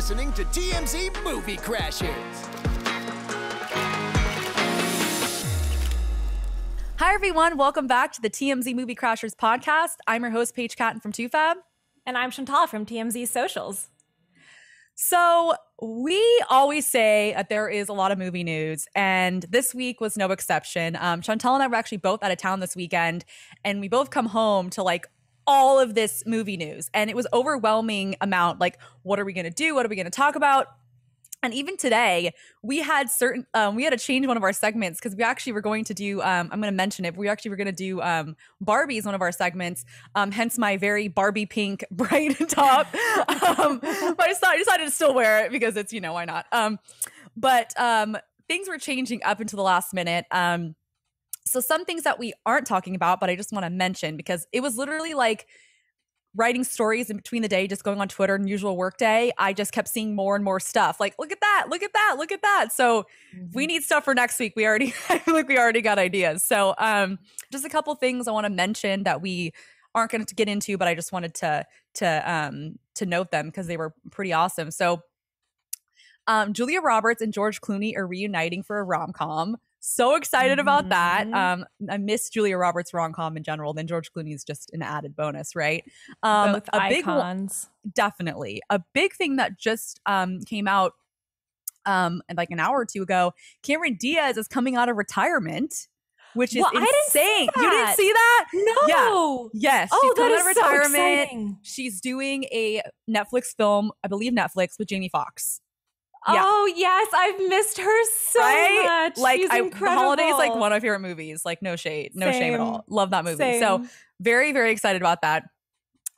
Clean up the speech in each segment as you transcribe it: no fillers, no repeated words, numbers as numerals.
listening to TMZ Movie Crashers. Hi, everyone. Welcome back to the TMZ Movie Crashers podcast. I'm your host, Paige Catton from toofab. And I'm Chantal from TMZ Socials. So we always say that there is a lot of movie news, and this week was no exception. Chantal and I were actually both out of town this weekend, and we both come home to like all of this movie news, and it was overwhelming amount. Like, what are we going to do? What are we going to talk about? And even today, we had to change one of our segments because we actually were going to do, I'm going to mention it, we actually were going to do Barbie as one of our segments, hence my very Barbie pink bright top. But I decided to still wear it because it's, why not? But things were changing up until the last minute. So some things that we aren't talking about, but I just want to mention because it was literally like writing stories in between the day, just going on Twitter and usual work day, I just kept seeing more and more stuff. Like, look at that, look at that, look at that. So we need stuff for next week. I feel like we already got ideas. So just a couple things I want to mention that we aren't going to get into, but I just wanted to note them because they were pretty awesome. So Julia Roberts and George Clooney are reuniting for a rom-com. So excited about that. I miss Julia Roberts' rom-com in general. Then George Clooney is just an added bonus, right? Both icons. Definitely. A big thing that just came out like an hour or two ago, Cameron Diaz is coming out of retirement, which is insane. You didn't see that? No. Yeah. Yes. Oh, she's that coming is out of retirement. so exciting. She's doing a Netflix film, I believe Netflix, with Jamie Foxx. Yeah. Oh, yes. I've missed her so much. Like, she's incredible. The Holidays, like one of my favorite movies. Like, no shade. No shame at all. Love that movie. Same. So very, very excited about that.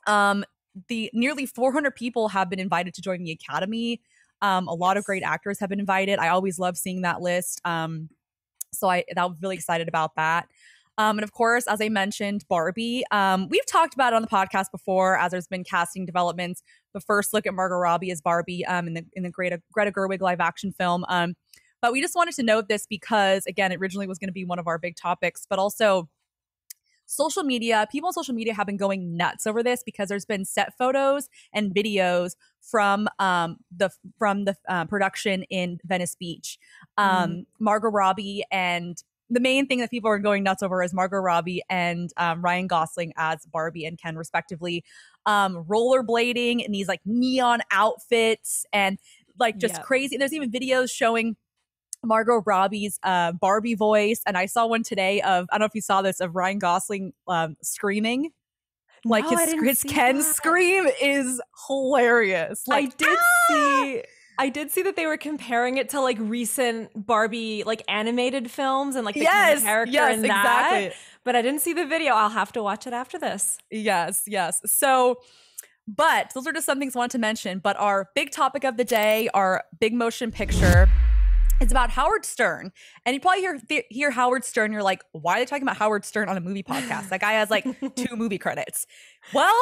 The nearly 400 people have been invited to join the Academy. A lot of great actors have been invited. I always love seeing that list. So I was really excited about that. And of course, as I mentioned, Barbie. We've talked about it on the podcast before as there's been casting developments. The first look at Margot Robbie as Barbie in the Greta Gerwig live action film. But we just wanted to note this because, again, it originally was going to be one of our big topics, but also social media. People on social media have been going nuts over this because there's been set photos and videos from the production in Venice Beach. Margot Robbie and the main thing that people are going nuts over is Margot Robbie and Ryan Gosling as Barbie and Ken, respectively, rollerblading in these like neon outfits and like just crazy. There's even videos showing Margot Robbie's Barbie voice. And I saw one today of, I don't know if you saw this, of Ryan Gosling screaming. Like his Ken scream is hilarious. Like, I did see that they were comparing it to like recent Barbie like animated films and like the character in that. Exactly. But I didn't see the video. I'll have to watch it after this. Yes. So, but those are just some things I wanted to mention. But our big topic of the day, our big motion picture, is about Howard Stern. And you probably hear Howard Stern, you're like, why are they talking about Howard Stern on a movie podcast? That guy has like 2 movie credits. Well,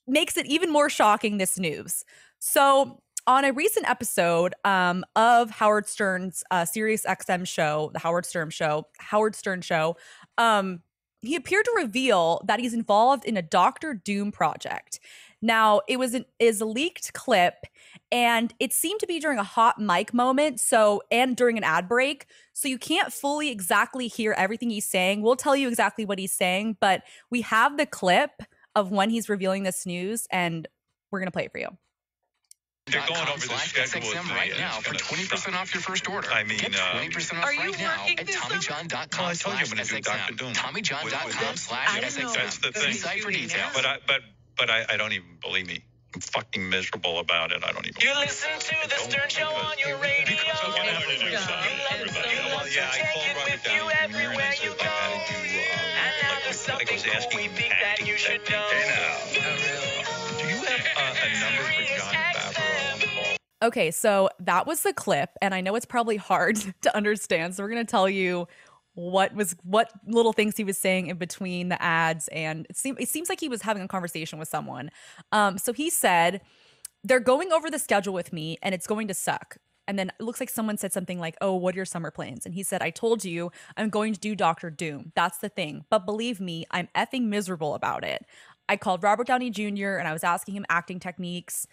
makes it even more shocking, this news. So on a recent episode of Howard Stern's Sirius XM show, the Howard Stern Show, he appeared to reveal that he's involved in a Doctor Doom project. Now, is a leaked clip, and it seemed to be during a hot mic moment, and during an ad break, so you can't fully exactly hear everything he's saying. We'll tell you exactly what he's saying, but we have the clip of when he's revealing this news, and we're going to play it for you. They're going over the schedule with me right now for 20% off your first order. I mean, get 20% off right now at TommyJohn.com. I told you I'm going to do Dr. Doom. TommyJohn.com/SXM. That's the thing. Site for details. But I don't even believe me. I'm fucking miserable about it. I don't even. You listen to the Stern Show on your radio. Well, yeah, I called Robert Downey Jr. and I said I had to do like I was asking him acting technique. Do you have a number for John Favreau on the call? Okay, so that was the clip, and I know it's probably hard to understand, so we're going to tell you what little things he was saying in between the ads, and it seems like he was having a conversation with someone. So he said, they're going over the schedule with me, and it's going to suck. And then it looks like someone said something like, oh, what are your summer plans? And he said, I told you I'm going to do Dr. Doom. That's the thing. But believe me, I'm effing miserable about it. I called Robert Downey Jr. and I was asking him acting techniques.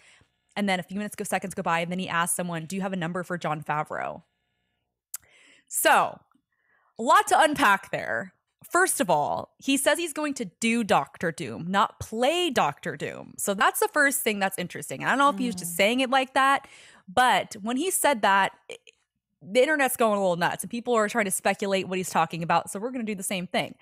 And then a few seconds go by, and then he asks someone, do you have a number for Jon Favreau? So, a lot to unpack there. First of all, he says he's going to do Doctor Doom, not play Doctor Doom. So that's the first thing that's interesting. I don't know if he was just saying it like that, but when he said that, the internet's going a little nuts and people are trying to speculate what he's talking about. So we're going to do the same thing.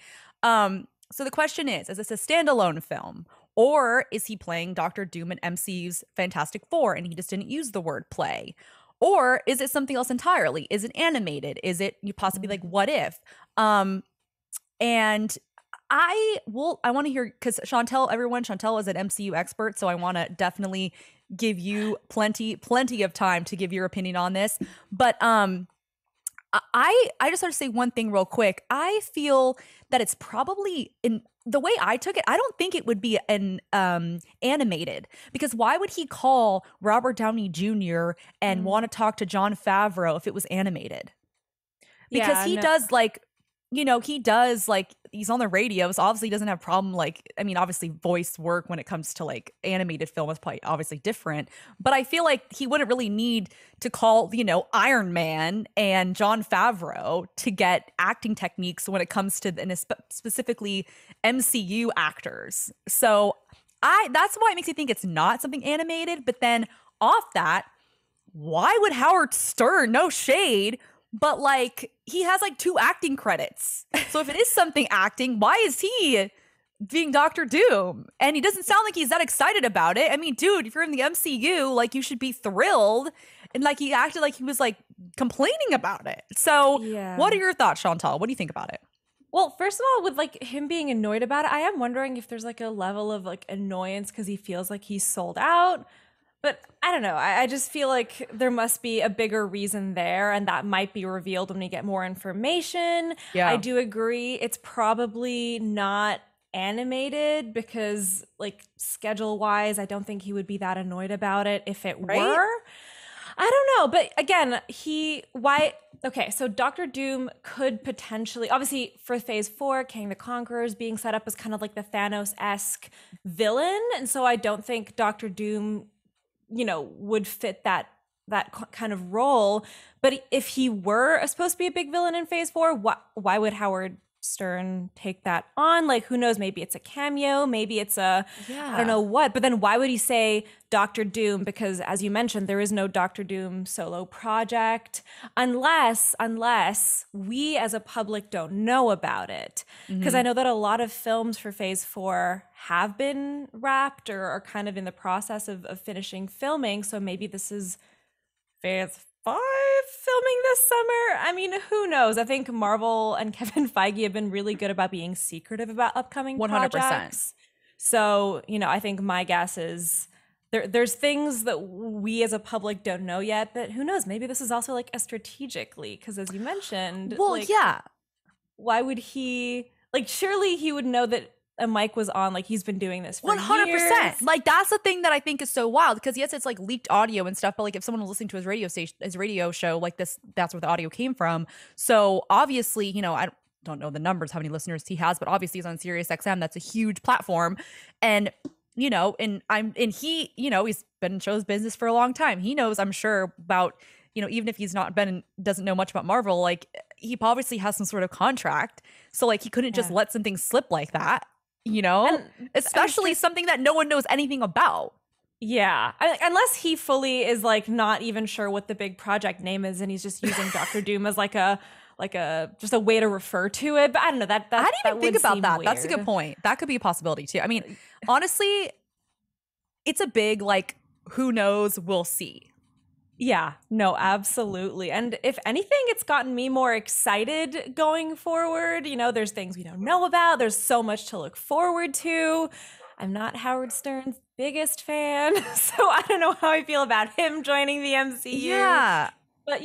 So the question is this a standalone film, or is he playing Doctor Doom in MCU's Fantastic Four and he just didn't use the word play? Or is it something else entirely? Is it animated? Is it possibly like What If? And I want to hear, because Chantel is an MCU expert, so I want to definitely give you plenty of time to give your opinion on this. But I just want to say one thing real quick. I feel that it's probably, in the way I took it, I don't think it would be an animated, because why would he call Robert Downey Jr. and want to talk to Jon Favreau if it was animated? Because he's on the radio, so obviously he doesn't have a problem. Obviously voice work when it comes to like animated film is probably obviously different, but I feel like he wouldn't really need to call, Iron Man and Jon Favreau to get acting techniques when it comes to specifically MCU actors. So that's why it makes me think it's not something animated. But then off that, why would Howard Stern, no shade, but he has 2 acting credits. So if it is something acting, why is he being Doctor Doom? And he doesn't sound like he's that excited about it. I mean, dude, if you're in the MCU, you should be thrilled. And he acted like he was complaining about it. So What are your thoughts, Chantal? What do you think about it? Well, first of all, with him being annoyed about it, I am wondering if there's a level of annoyance because he feels like he's sold out. But I don't know. I just feel like there must be a bigger reason there, and that might be revealed when we get more information. Yeah. I do agree. It's probably not animated because, schedule-wise, I don't think he would be that annoyed about it if it were. I don't know. But again, so Doctor Doom could potentially, obviously for Phase 4, King the Conqueror is being set up as kind of the Thanos-esque villain. And so I don't think Doctor Doom would fit that kind of role. But if he were supposed to be a big villain in Phase 4, why would Howard Stern take that on? Who knows? Maybe it's a cameo. Maybe it's I don't know what. But then why would he say Doctor Doom? Because as you mentioned, there is no Doctor Doom solo project unless we as a public don't know about it. Because I know that a lot of films for Phase 4 have been wrapped or are kind of in the process of finishing filming. So maybe this is Phase 5 filming this summer. I mean, who knows? I think Marvel and Kevin Feige have been really good about being secretive about upcoming 100%. Projects. So, I think my guess is there's things that we as a public don't know yet, but who knows? Maybe this is also a strategically, because as you mentioned, why would he, surely he would know that a mic was on, he's been doing this for 100%. Years. That's the thing that I think is so wild, because yes, it's leaked audio and stuff, but if someone was listening to his radio show, that's where the audio came from. So obviously, I don't know the numbers, how many listeners he has, but obviously he's on Sirius XM. That's a huge platform. And, he's been in show's business for a long time. He knows, I'm sure, about, even if he's doesn't know much about Marvel, he obviously has some sort of contract. So he couldn't just let something slip like that. And especially something that no one knows anything about. Yeah. Unless he fully is not even sure what the big project name is and he's just using Doctor Doom as just a way to refer to it. But I don't know. I didn't even think about that. Weird. That's a good point. That could be a possibility too. I mean, honestly, it's a big who knows, we'll see. Yeah, no, absolutely. And if anything, it's gotten me more excited going forward. There's things we don't know about. There's so much to look forward to. I'm not Howard Stern's biggest fan, so I don't know how I feel about him joining the MCU. Yeah. But,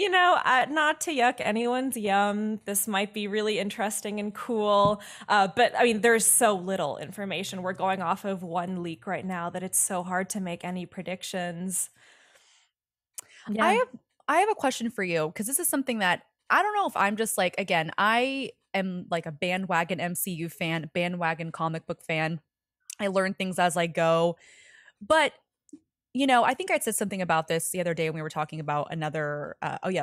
not to yuck anyone's yum. This might be really interesting and cool. But, I mean, there's so little information. We're going off of one leak right now that it's so hard to make any predictions. Yeah. I have a question for you, because this is something that I don't know if I'm just again, I am a bandwagon MCU fan, bandwagon comic book fan. I learn things as I go. But I think I said something about this the other day when we were talking about another,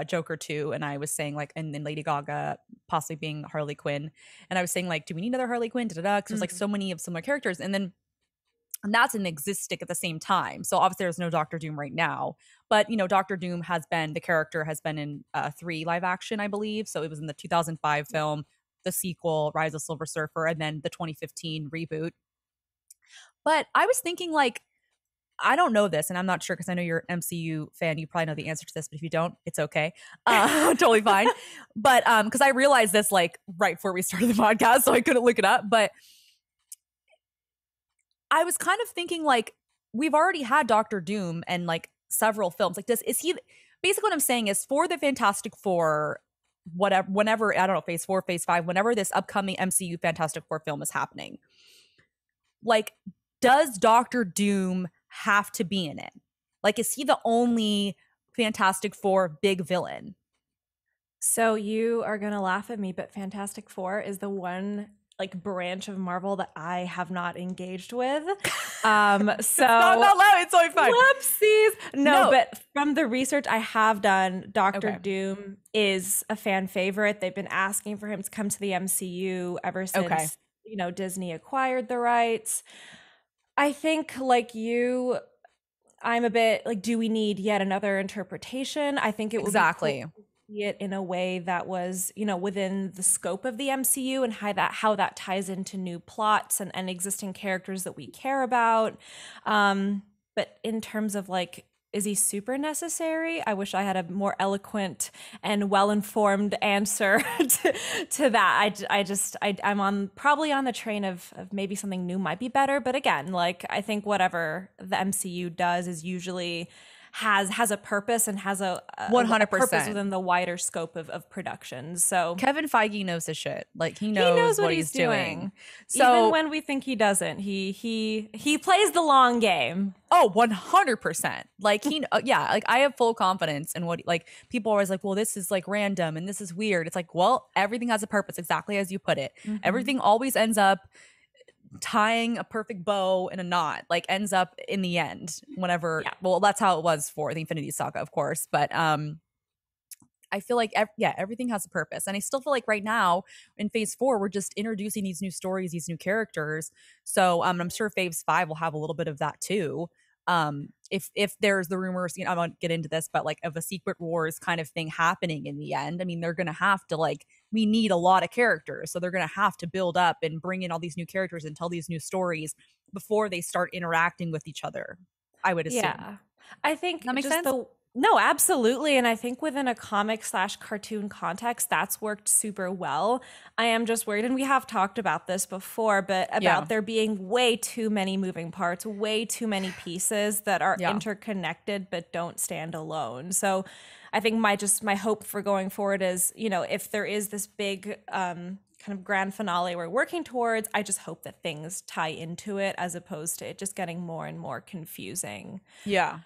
Joker 2. And I was saying like, and then Lady Gaga possibly being Harley Quinn. And I was saying like, do we need another Harley Quinn? Because there's like so many of similar characters. And that's an existing at the same time. So obviously there's no Doctor Doom right now. But, Doctor Doom the character has been in 3 live action, I believe. So it was in the 2005 film, the sequel, Rise of Silver Surfer, and then the 2015 reboot. But I was thinking like, I don't know this, and I'm not sure because I know you're an MCU fan. You probably know the answer to this, but if you don't, it's okay. Totally fine. But because I realized this like right before we started the podcast, so I couldn't look it up. But I was kind of thinking like we've already had Doctor Doom and like several films. Like basically what I'm saying is for the Fantastic Four, whenever, I don't know, phase 4, phase 5, whenever this upcoming MCU Fantastic Four film is happening, like, does Doctor Doom have to be in it? Like, is he the only Fantastic Four big villain? So you are going to laugh at me, but Fantastic Four is the one like branch of Marvel that I have not engaged with. So it's not loud. It's totally fine. Whoopsies. No, but from the research I have done, Doctor Doom is a fan favorite. They've been asking for him to come to the MCU ever since Disney acquired the rights. I think like you, I'm a bit like, do we need yet another interpretation? I think it would be cool to see it in a way that was, within the scope of the MCU and how that ties into new plots and existing characters that we care about. But in terms of like, is he super necessary? I wish I had a more eloquent and well-informed answer to that. I'm probably on the train of maybe something new might be better. But again, like I think whatever the MCU does is usually has a purpose and has a 100% purpose within the wider scope of production. So Kevin Feige knows his shit. Like he knows what he's doing. So even when we think he doesn't, he plays the long game. Oh, 100%. Like like I have full confidence in what, like people are always like, well, this is like random and this is weird. It's like, well, everything has a purpose, exactly as you put it. Everything always ends up tying a perfect bow in a knot, like ends up in the end whenever, well, that's how it was for the Infinity Saga, of course. But I feel like, everything has a purpose. And I still feel like right now in phase 4, we're just introducing these new stories, these new characters. So I'm sure phase 5 will have a little bit of that too. If there's the rumors, I won't get into this, but like of a Secret Wars kind of thing happening in the end, I mean, they're going to have to we need a lot of characters. So they're going to have to build up and bring in all these new characters and tell these new stories before they start interacting with each other, I would assume. Yeah. I think that makes sense. No, absolutely. And I think within a comic/cartoon context, that's worked super well. I am just worried, and we have talked about this before, but about there being way too many moving parts, way too many pieces that are interconnected but don't stand alone. So I think my hope for going forward is, if there is this big kind of grand finale we're working towards, I just hope that things tie into it as opposed to it just getting more and more confusing. Yeah.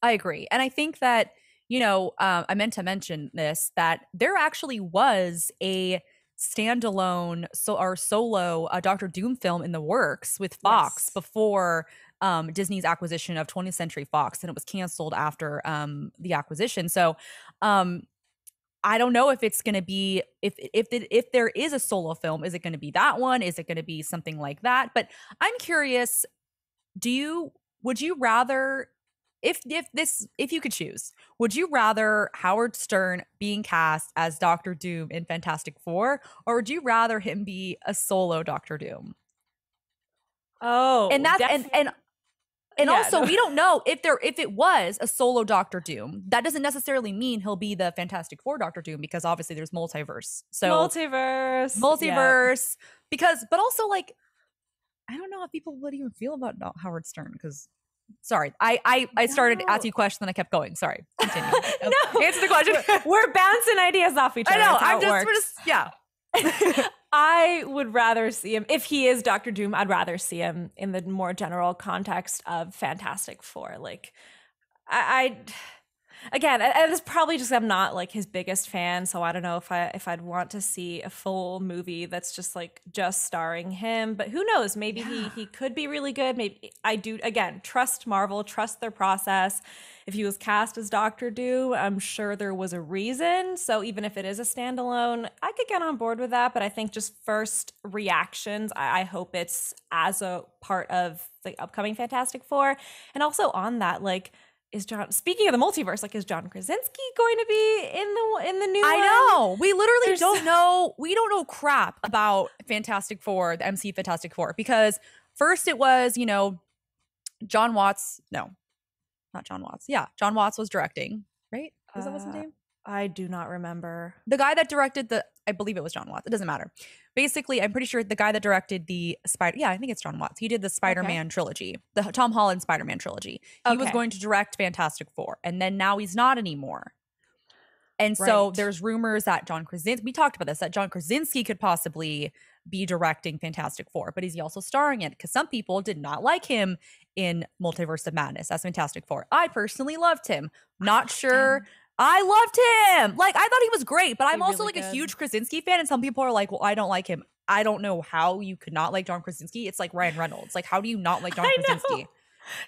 I agree. And I think that, I meant to mention this, that there actually was a standalone solo Doctor Doom film in the works with Fox before Disney's acquisition of 20th Century Fox, and it was canceled after the acquisition. So I don't know if it's going to be, if there is a solo film, is it going to be that one? Is it going to be something like that? But I'm curious, would you rather, if you could choose, would you rather Howard Stern being cast as Doctor Doom in Fantastic Four, or would you rather him be a solo Doctor Doom? Oh, and that's and also we don't know if it was a solo Doctor Doom. That doesn't necessarily mean he'll be the Fantastic Four Doctor Doom, because obviously there's multiverse. So multiverse, because but also like I don't know how people would even feel about Howard Stern, because. Sorry, I started asking you a question, then I kept going. Sorry, continue. No, answer the question. We're bouncing ideas off each other. I know. We're just I would rather see him, if he is Doctor Doom, I'd rather see him in the more general context of Fantastic Four. Like, Again, and it's probably just I'm not like his biggest fan, so I don't know if I'd want to see a full movie that's just like just starring him. But who knows? Maybe he could be really good. Maybe I do. Again, trust Marvel, trust their process. If he was cast as Doctor Doom, I'm sure there was a reason. So even if it is a standalone, I could get on board with that. But I think just first reactions, I hope it's as a part of the upcoming Fantastic Four, and also on that, like. Is John, speaking of the multiverse, like, is John Krasinski going to be in the new one? I know. We literally don't know. We don't know crap about Fantastic Four, the MC Fantastic Four, because first it was, John Watts. No, not John Watts. Yeah, John Watts was directing, right? Is that what's his name? I do not remember. The guy that directed I believe it was John Watts. It doesn't matter. Basically, I'm pretty sure the guy that directed the I think it's John Watts. He did the Spider-Man trilogy, the Tom Holland Spider-Man trilogy. He was going to direct Fantastic Four, and then now he's not anymore. And so there's rumors that John Krasinski, we talked about this, that John Krasinski could possibly be directing Fantastic Four, but is he also starring in it? Because some people did not like him in Multiverse of Madness as Fantastic Four. I personally loved him. Not sure. I loved him. Like, I thought he was great, but I'm also really like a huge Krasinski fan, and some people are like, well, I don't like him. I don't know how you could not like John Krasinski. It's like Ryan Reynolds. Like, how do you not like John Krasinski?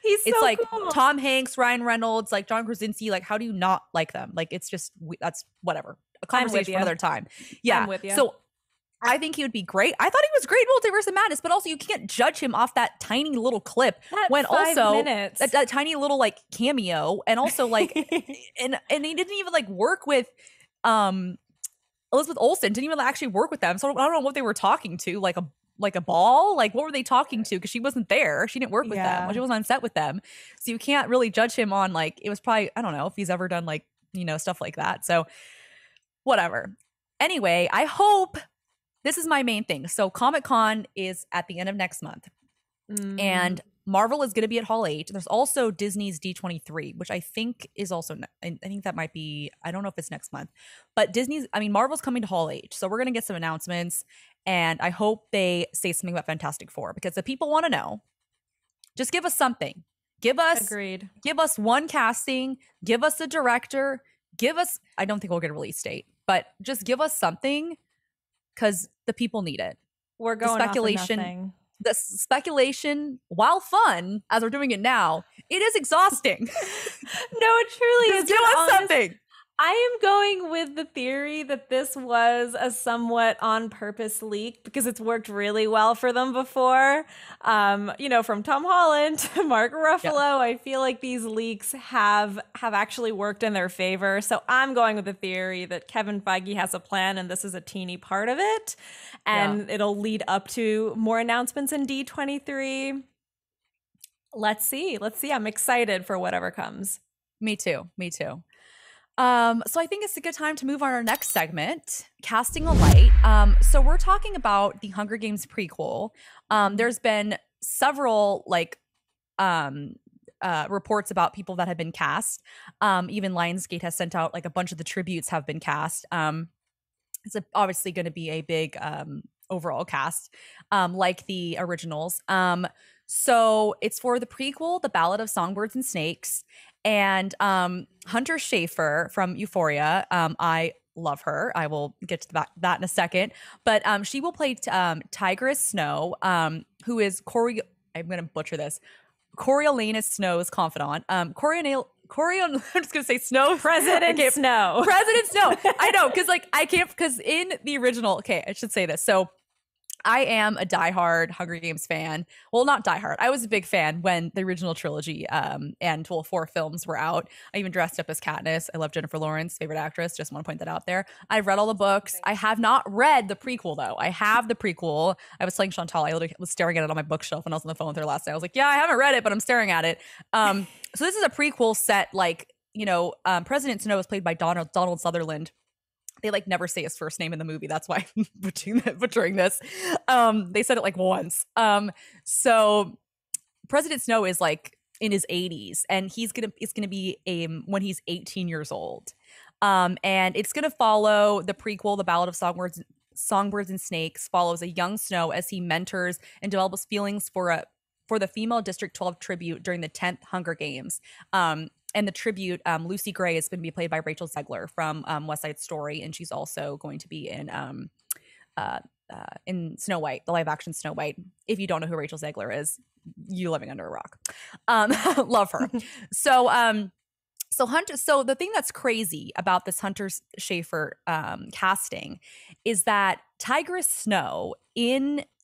He's so it's like cool. Tom Hanks, Ryan Reynolds, like John Krasinski. Like, how do you not like them? Like, it's just, that's whatever. A conversation for another time. Yeah. I'm with you. So I think he would be great. I thought he was great in Multiverse of Madness, but also you can't judge him off that tiny little clip when 5 also minutes. That tiny little like cameo, and also like and he didn't even like work with Elizabeth Olsen. Didn't even actually work with them. So I don't know what they were talking to, like a ball. Like, what were they talking to? Because she wasn't there. She didn't work with them. She wasn't on set with them. So you can't really judge him on like, it was probably, I don't know if he's ever done like, stuff like that. So whatever. Anyway, I hope. This is my main thing. So Comic-Con is at the end of next month. And Marvel is going to be at Hall 8. There's also Disney's D23, which I think is also, I think that might be, I don't know if it's next month. But Marvel's coming to Hall 8. So we're going to get some announcements. And I hope they say something about Fantastic Four, because the people want to know. Just give us something. Give us one casting. Give us a director. I don't think we'll get a release date, but just give us something. Because the people need it. We're going speculation. Off of nothing. The speculation, while fun, as we're doing it now, it is exhausting. No, it truly is. Give us something. I am going with the theory that this was a somewhat on purpose leak because it's worked really well for them before. From Tom Holland to Mark Ruffalo, I feel like these leaks have actually worked in their favor. So I'm going with the theory that Kevin Feige has a plan and this is a teeny part of it. And it'll lead up to more announcements in D23. Let's see. I'm excited for whatever comes. Me too. So I think it's a good time to move on our next segment, Casting a Light. So we're talking about the Hunger Games prequel. There's been several reports about people that have been cast. Even Lionsgate has sent out like a bunch of the tributes have been cast. It's obviously going to be a big overall cast, like the originals. So it's for the prequel, The Ballad of Songbirds and Snakes. And Hunter Schafer from Euphoria, I love her. I will get to that in a second. But she will play Tigress Snow, who is I'm going to butcher this. Coriolanus Snow's confidant. I'm just gonna say Snow. President Snow. President Snow. I know, because in the original, okay, I should say this. So I am a diehard Hunger Games fan. Well, not diehard. I was a big fan when the original trilogy and 4 films were out. I even dressed up as Katniss. I love Jennifer Lawrence, favorite actress. Just want to point that out there. I've read all the books. I have not read the prequel, though. I have the prequel. I was telling Chantal, I literally was staring at it on my bookshelf when I was on the phone with her last night. I was like, yeah, I haven't read it, but I'm staring at it. So this is a prequel set, President Snow is played by Donald Sutherland. They never say his first name in the movie. That's why I'm butchering this. They said it once. So President Snow is in his 80s, and it's gonna be when he's 18 years old. And it's gonna follow the prequel, The Ballad of Songbirds and Snakes, follows a young Snow as he mentors and develops feelings for the female District 12 tribute during the 10th Hunger Games. and the tribute, Lucy Gray is going to be played by Rachel Zegler from West Side Story, and she's also going to be in Snow White, the live action Snow White. If you don't know who Rachel Zegler is, you living under a rock. Love her. So the thing that's crazy about this Hunter Schafer casting is that Tigress Snow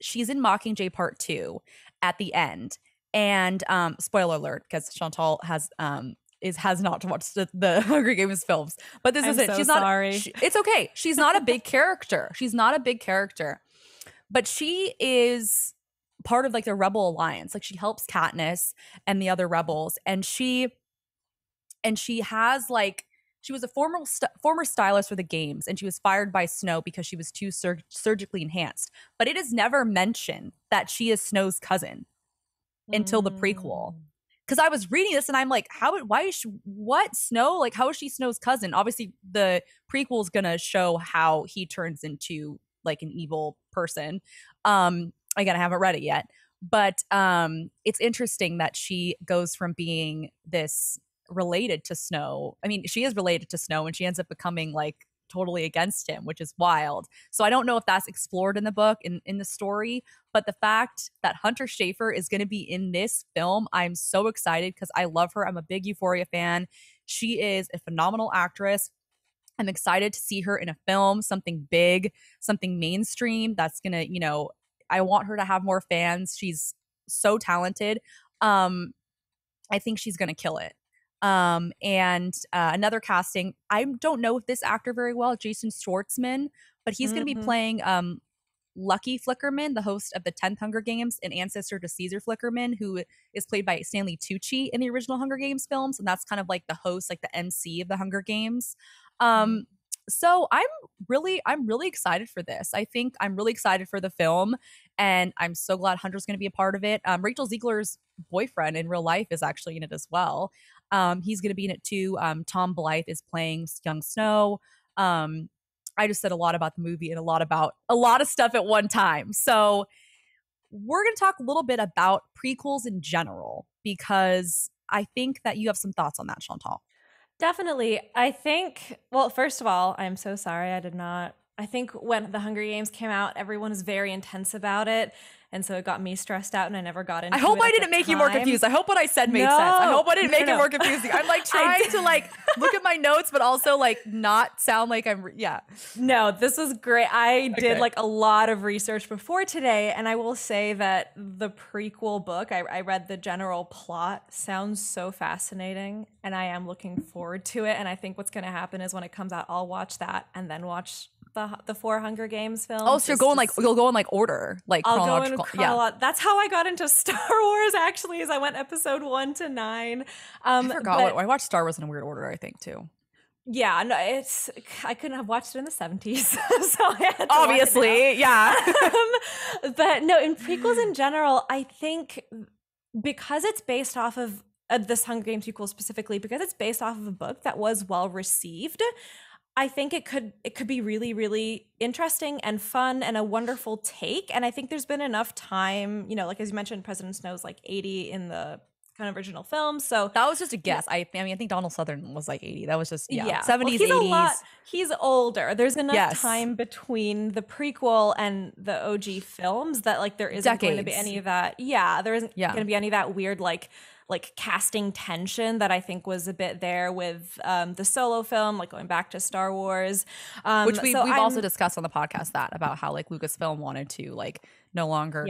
she's in Mockingjay Part 2 at the end. And spoiler alert, because Chantal has not watched the Hunger Games films, but this is it. She's not sorry. It's okay. She's not a big character. But she is part of like the Rebel Alliance. Like she helps Katniss and the other rebels, and she has like, she was a former stylist for the games, and she was fired by Snow because she was too surgically enhanced. But it is never mentioned that she is Snow's cousin until the prequel. Because I was reading this and I'm like, what Snow? Like, how is she Snow's cousin? Obviously, the prequel is gonna show how he turns into like an evil person. Again, I haven't read it yet, but it's interesting that she goes from being this related to Snow. I mean, she is related to Snow, and she ends up becoming like totally against him, which is wild. So I don't know if that's explored in the book, in the story, but the fact that Hunter Schafer is going to be in this film, I'm so excited because I love her. I'm a big Euphoria fan. She is a phenomenal actress. I'm excited to see her in a film, something big, something mainstream that's going to, I want her to have more fans. She's so talented. I think she's going to kill it. And another casting, I don't know this actor very well, Jason Schwartzman, but he's going to be playing Lucky Flickerman, the host of the 10th Hunger Games, an ancestor to Caesar Flickerman, who is played by Stanley Tucci in the original Hunger Games films, and that's kind of like the host, like the MC of the Hunger Games. So I'm really excited for this. I think I'm really excited for the film, and I'm so glad Hunter's going to be a part of it. Rachel Zegler's boyfriend in real life is actually in it as well. He's going to be in it too. Tom Blythe is playing young Snow. I just said a lot about the movie and a lot of stuff at one time. So we're going to talk a little bit about prequels in general, because I think that you have some thoughts on that, Chantal. Definitely. I think, well, first of all, I'm so sorry I think when the Hunger Games came out, everyone was very intense about it. And so it got me stressed out, and I never got into it. I hope I didn't make you more confused. I hope what I said made sense. I hope I didn't make it more confusing. I'm like trying to like look at my notes, but also like not sound like I'm, No, this was great. I did like a lot of research before today, and I will say that the prequel book, I read the general plot, sounds so fascinating, and I am looking forward to it. And I think what's going to happen is when it comes out, I'll watch that and then watch the 4 Hunger Games films. Oh, so you'll go in like order, like chronological. That's how I got into Star Wars, actually, is I went episode 1 to 9. I forgot. I watched Star Wars in a weird order, I think, too. Yeah, no, I couldn't have watched it in the 70s, so I had to obviously, yeah. But no, in prequels in general, I think because it's based off of this Hunger Games prequel specifically, because it's based off of a book that was well received, I think it could be really, really interesting and fun and a wonderful take. And I think there's been enough time, like as you mentioned, President Snow's like 80 in the kind of original film. So that was just a guess. I think Donald Sutherland was like 80. That was just 70s, well, he's 80s. He's older. There's enough time between the prequel and the OG films that like there isn't going to be any of that. Yeah, there isn't going to be any of that weird like casting tension that I think was a bit there with the Solo film, like going back to Star Wars, which we've also discussed on the podcast about how like Lucasfilm wanted to like no longer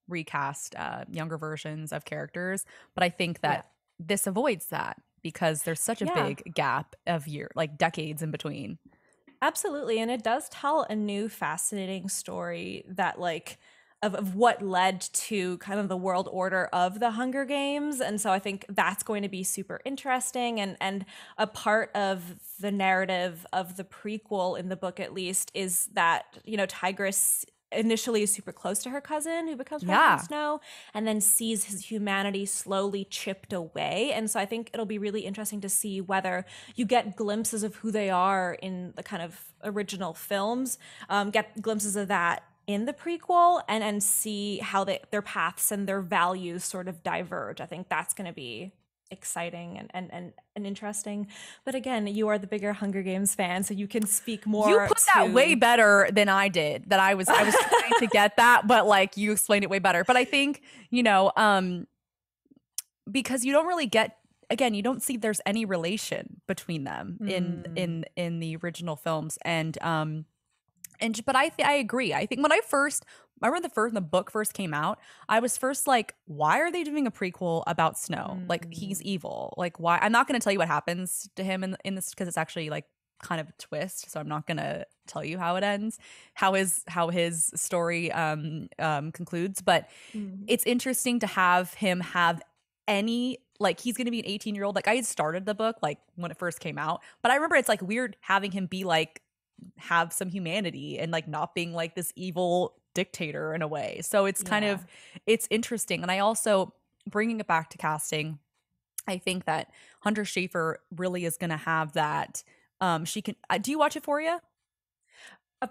recast younger versions of characters, but I think that this avoids that because there's such a big gap of decades in between. Absolutely, and it does tell a new fascinating story that like of what led to kind of the world order of the Hunger Games. And so I think that's going to be super interesting. And a part of the narrative of the prequel in the book, at least, is that, Tigress initially is super close to her cousin who becomes President Snow, and then sees his humanity slowly chipped away. And so I think it'll be really interesting to see whether you get glimpses of who they are in the kind of original films, get glimpses of that in the prequel, and see how their paths and their values sort of diverge. I think that's going to be exciting and interesting. But again, you are the bigger Hunger Games fan, so you can speak more. You put that way better than I did. That I was trying to get that, but like you explained it way better. But I think, you know, because you don't really get, again, you don't see there's any relation between them in the original films, but I agree. I think when I remember when the book first came out, I was first like, why are they doing a prequel about Snow? Like, he's evil. Like, why? I'm not going to tell you what happens to him in this, because it's actually like kind of a twist. So I'm not going to tell you how it ends, how his story concludes. But it's interesting to have him have any, like, he's going to be an 18-year-old. Like, I had started the book like when it first came out, but I remember it's like weird having him be like, have some humanity and like not being like this evil dictator in a way. So it's kind of, it's interesting. And I also, bringing it back to casting, I think that Hunter Schafer really is going to have that. She can, do you watch Euphoria?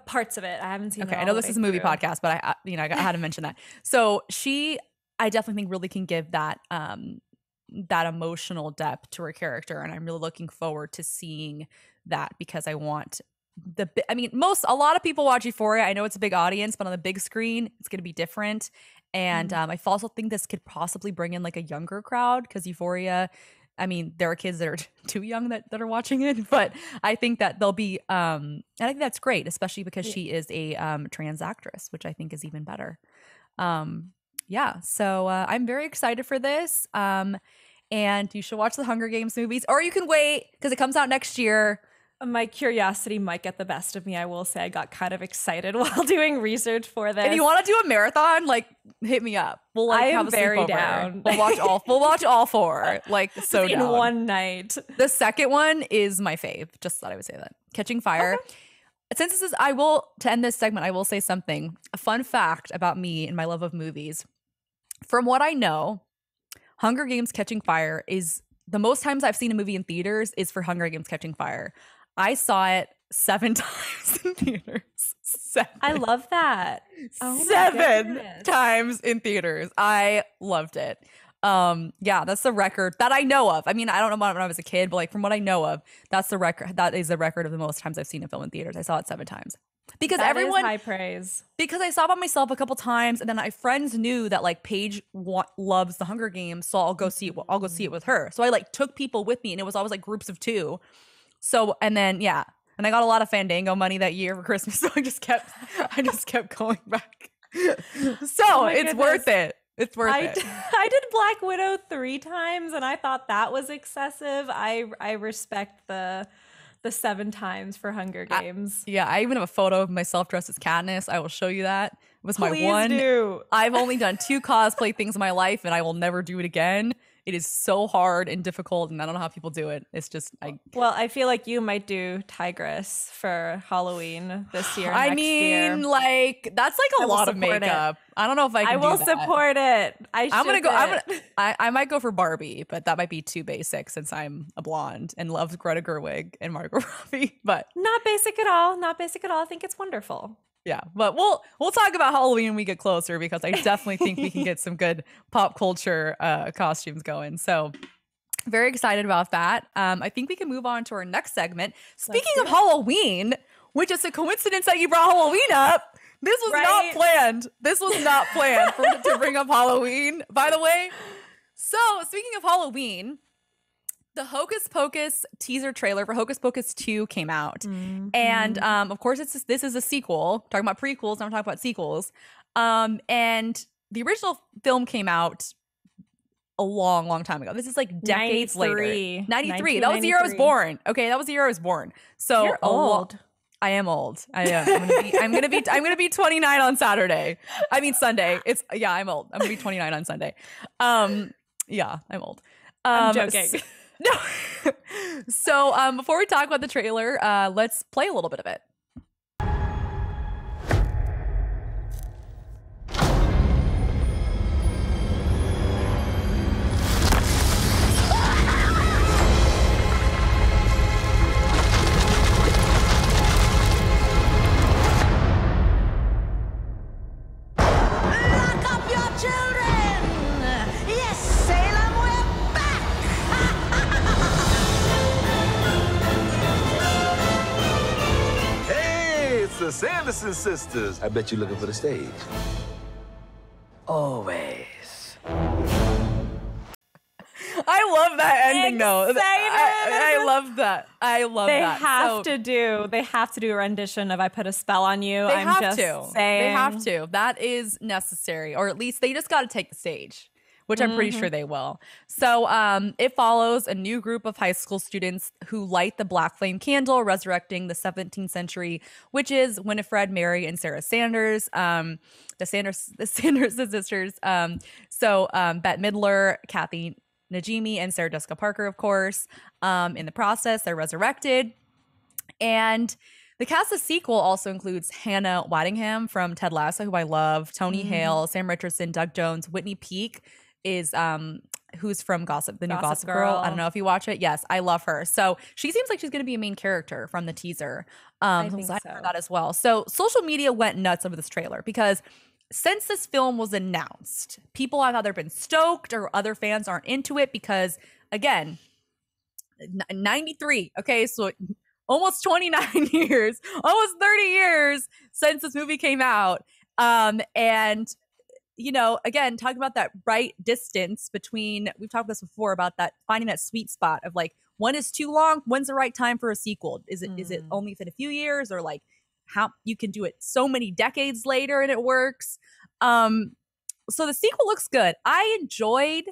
Parts of it. I haven't seen it. Okay, I know this is a movie podcast, but I had to mention that. So I definitely think really can give that that emotional depth to her character, and I'm really looking forward to seeing that, because I want a lot of people watch Euphoria. I know it's a big audience, but on the big screen, it's going to be different. And I also think this could possibly bring in like a younger crowd, because Euphoria, I mean, there are kids that are too young that are watching it, but I think that they'll be, and I think that's great, especially because she is a trans actress, which I think is even better. So I'm very excited for this. And you should watch the Hunger Games movies, or you can wait because it comes out next year. My curiosity might get the best of me. I will say I got kind of excited while doing research for this. If you want to do a marathon, like, hit me up. We'll like have a very sleepover. Down. We'll watch all four. Like, so in down. one night. The second one is my fave. Just thought I would say that. Catching Fire. Okay. Since this is, to end this segment, I will say something. A fun fact about me and my love of movies. From what I know, Hunger Games Catching Fire is the most times I've seen a movie in theaters is for Hunger Games Catching Fire. I saw it 7 times in theaters. 7. I love that. 7 times in theaters. I loved it. That's the record that I know of. I mean, I don't know when I was a kid, but like from what I know of, that's the record. That is the record of the most times I've seen a film in theaters. I saw it 7 times. Because that everyone is high praise. Because I saw it by myself a couple times, and then my friends knew that like Paige loves the Hunger Games, so I'll go see it. I'll go see it with her. So I like took people with me, and it was always like groups of 2. So and then and I got a lot of Fandango money that year for Christmas, so I just kept going back. So it's worth it. It's worth it. I did Black Widow 3 times, and I thought that was excessive. I respect the 7 times for Hunger Games. I even have a photo of myself dressed as Katniss. I will show you that. It was my Please one. do. I've only done 2 cosplay things in my life, and I will never do it again. It is so hard and difficult, and I don't know how people do it. It's just Well, I feel like you might do Tigress for Halloween this year. Next year. Like that's like a lot of makeup. I don't know if I can. I will support it. I might go for Barbie, but that might be too basic since I'm a blonde and love Greta Gerwig and Margot Robbie. But not basic at all. Not basic at all. I think it's wonderful. Yeah, but we'll talk about Halloween when we get closer, because I definitely think we can get some good pop culture costumes going. So very excited about that. I think we can move on to our next segment. Speaking of Halloween, which is a coincidence that you brought Halloween up. This was not planned. This was not planned to bring up Halloween, by the way. So speaking of Halloween, the Hocus Pocus teaser trailer for Hocus Pocus 2 came out. Mm-hmm. And of course, this is a sequel. Talking about prequels, now we're talking about sequels. And the original film came out a long, long time ago. This is like decades later. 93. That was the year I was born. Okay, that was the year I was born. So you're old. I am old. I am. I'm gonna be 29 on Saturday. I mean Sunday. I'm old. I'm gonna be 29 on Sunday. I'm old. I'm joking. No. So before we talk about the trailer, let's play a little bit of it. Lock up your children! Yes, Salem, we're back! Sanderson sisters. I bet you're looking for the stage. Always. I love that ending though. I love that. I love that. They have to do a rendition of "I Put a Spell on You." They have to. That is necessary, or at least they just got to take the stage, which I'm pretty sure they will. So it follows a new group of high school students who light the black flame candle, resurrecting the 17th century witches, Winifred, Mary, and Sarah Sanders, the Sanders sisters. Bette Midler, Kathy Najimy, and Sarah Jessica Parker, of course. In the process, they're resurrected. And the cast of sequel also includes Hannah Waddingham from Ted Lasso, who I love, Tony Hale, Sam Richardson, Doug Jones, Whitney Peak is who's from the new Gossip Girl. I don't know if you watch it. Yes, I love her. So she seems like she's going to be a main character from the teaser. I think so. I heard that as well. So social media went nuts over this trailer because since this film was announced, people have either been stoked or other fans aren't into it because, again, 93. Okay, so almost 29 years, almost 30 years since this movie came out. And, you know, again, talking about that right distance between, we've talked about this before, about that finding that sweet spot of like, when is too long? When's the right time for a sequel? Is it only within a few years, or like how you can do it so many decades later and it works? So the sequel looks good. I enjoyed